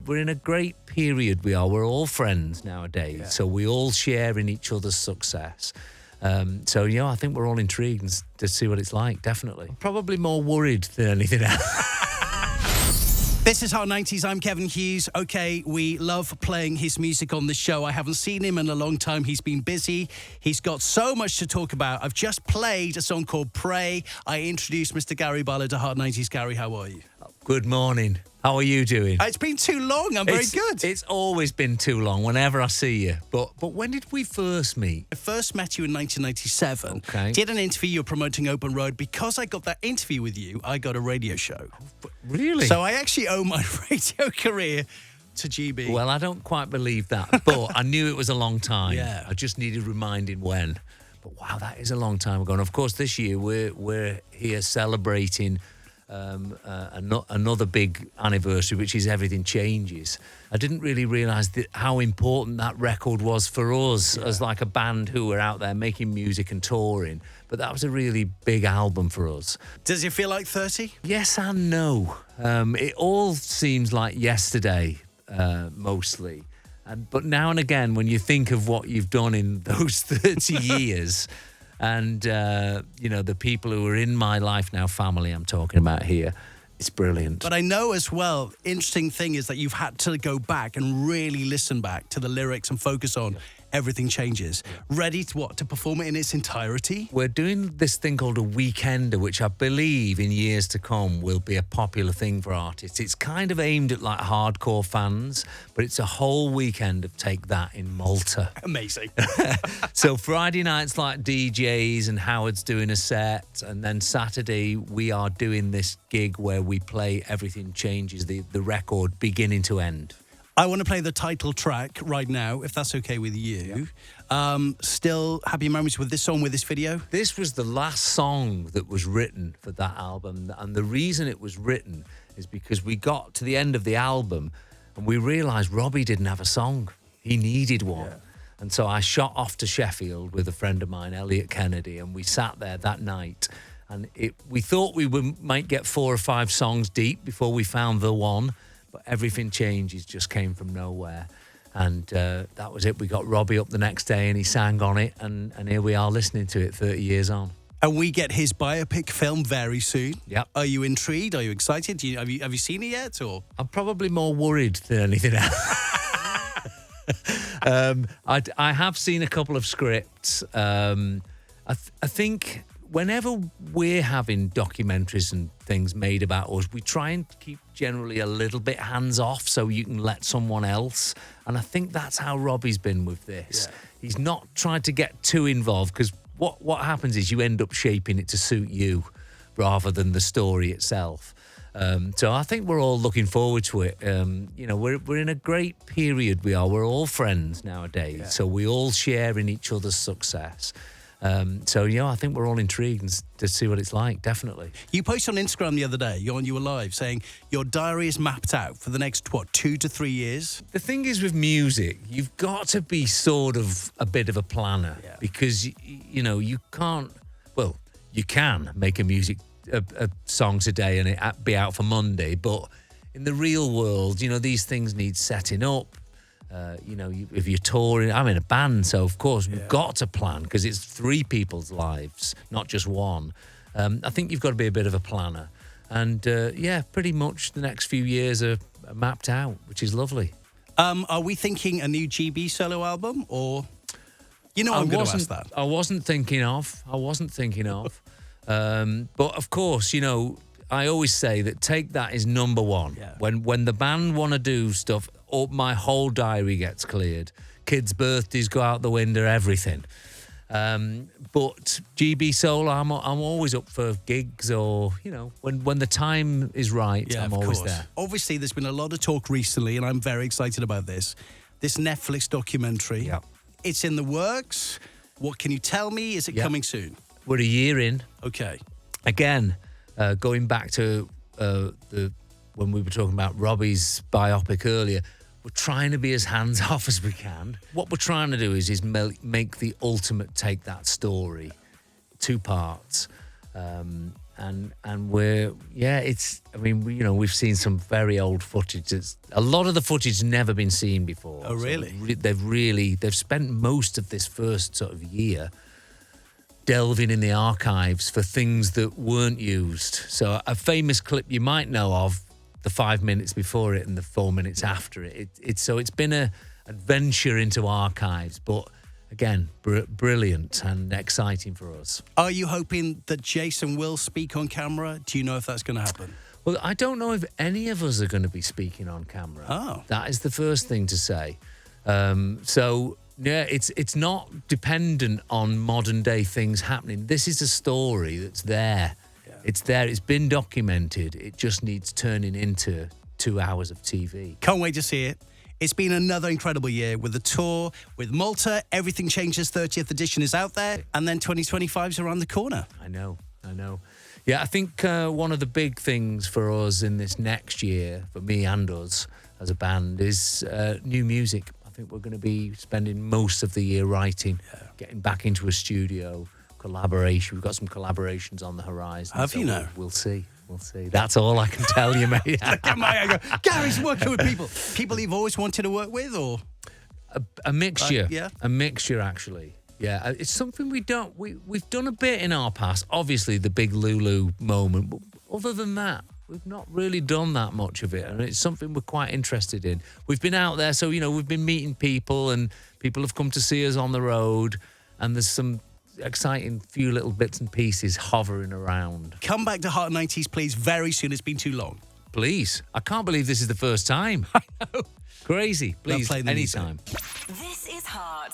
we're in a great period. We're all friends nowadays, so we all share in each other's success. So I think we're all intrigued to see what it's like. Definitely, probably more worried than anything else. This is Hot 90s. I'm Kevin Hughes. Okay, we love playing his music on the show. I haven't seen him in a long time. He's been busy. He's got so much to talk about. I've just played a song called Pray. I introduced Mr. Gary Barlow to Hot 90s. Gary, how are you? Good morning. How are you doing? It's been too long. I'm very good. It's always been too long whenever I see you. But when did we first meet? I first met you in 1997. Okay. Did an interview. You're promoting Open Road. Because I got that interview with you, I got a radio show. Really? So I actually owe my radio career to GB. Well, I don't quite believe that, but I knew it was a long time. Yeah. I just needed reminding when. But wow, that is a long time ago. And of course, this year we're here celebrating another big anniversary, which is Everything Changes. I didn't really realise how important that record was for us as like a band who were out there making music and touring. But that was a really big album for us. Does it feel like 30? Yes and no. It all seems like yesterday, mostly. But now and again, when you think of what you've done in those 30 years... And, the people who are in my life now, family I'm talking about here, it's brilliant. But I know as well, interesting thing is that you've had to go back and really listen back to the lyrics and focus on Everything Changes. Ready to perform it in its entirety? We're doing this thing called a weekender, which I believe in years to come will be a popular thing for artists. It's kind of aimed at like hardcore fans, but it's a whole weekend of Take That in Malta. Amazing. So Friday night's like DJs and Howard's doing a set, and then Saturday we are doing this gig where we play Everything Changes, the record beginning to end. I want to play the title track right now, if that's okay with you. Still happy memories with this song, with this video? This was the last song that was written for that album. And the reason it was written is because we got to the end of the album and we realised Robbie didn't have a song. He needed one. Yeah. And so I shot off to Sheffield with a friend of mine, Elliot Kennedy, and we sat there that night. And we thought we might get 4 or 5 songs deep before we found the one. But Everything Changes just came from nowhere. And that was it. We got Robbie up the next day and he sang on it. And here we are listening to it 30 years on. And we get his biopic film very soon. Yep. Are you intrigued? Are you excited? Have you seen it yet? Or I'm probably more worried than anything else. I have seen a couple of scripts. I think... Whenever we're having documentaries and things made about us, we try and keep generally a little bit hands-off so you can let someone else. And I think that's how Robbie's been with this. Yeah. He's not tried to get too involved because what happens is you end up shaping it to suit you rather than the story itself. So I think we're all looking forward to it. We're in a great period. We're all friends nowadays, so we all share in each other's success. I think we're all intrigued to see what it's like, definitely. You posted on Instagram the other day, you were live, saying your diary is mapped out for the next, 2 to 3 years? The thing is with music, you've got to be sort of a bit of a planner because, you can't, well, you can make a song today and it be out for Monday, but in the real world, these things need setting up. If you're touring, I'm in a band, so of course we've got to plan because it's 3 people's lives, not just one. I think you've got to be a bit of a planner. And pretty much the next few years are mapped out, which is lovely. Are we thinking a new GB solo album or... I'm going to ask that. I wasn't thinking of. But of course, I always say that Take That is number one. Yeah. When the band want to do stuff, my whole diary gets cleared. Kids' birthdays go out the window, everything. But GB solo, I'm always up for gigs or, when the time is right, I'm always there. Obviously, there's been a lot of talk recently, and I'm very excited about this Netflix documentary. Yeah. It's in the works. What can you tell me? Is it coming soon? We're a year in. Okay. Again, going back to when we were talking about Robbie's biopic earlier, we're trying to be as hands-off as we can. What we're trying to do is make the ultimate Take That story, 2 parts. And and it's. I mean, we've seen some very old footage. A lot of the footage has never been seen before. Oh, really? So they've spent most of this first sort of year delving in the archives for things that weren't used. So a famous clip you might know of, the 5 minutes before it and the 4 minutes after it. It's been a adventure into archives, but again, brilliant and exciting for us. Are you hoping that Jason will speak on camera? Do you know if that's going to happen? Well, I don't know if any of us are going to be speaking on camera. Oh. That is the first thing to say. Yeah, it's not dependent on modern day things happening. This is a story that's there. Yeah. It's there. It's been documented. It just needs turning into 2 hours of TV. Can't wait to see it. It's been another incredible year with the tour, with Malta. Everything Changes 30th edition is out there. And then 2025 is around the corner. I know. Yeah, I think one of the big things for us in this next year, for me and us as a band, is new music. I think we're going to be spending most of the year writing, getting back into a studio, collaboration. We've got some collaborations on the horizon. Have you now? We'll see. That's all I can tell you, mate. Look at I go, Gary's working with people you've always wanted to work with, or a mixture. Yeah, a mixture actually. Yeah, it's something we've done a bit in our past. Obviously, the big Lulu moment, but other than that, we've not really done that much of it, and it's something we're quite interested in. We've been out there, so we've been meeting people, and people have come to see us on the road, and there's some exciting few little bits and pieces hovering around. Come back to Heart 90s, please, very soon. It's been too long. Please. I can't believe this is the first time. I know. Crazy. Please, anytime. This is Heart.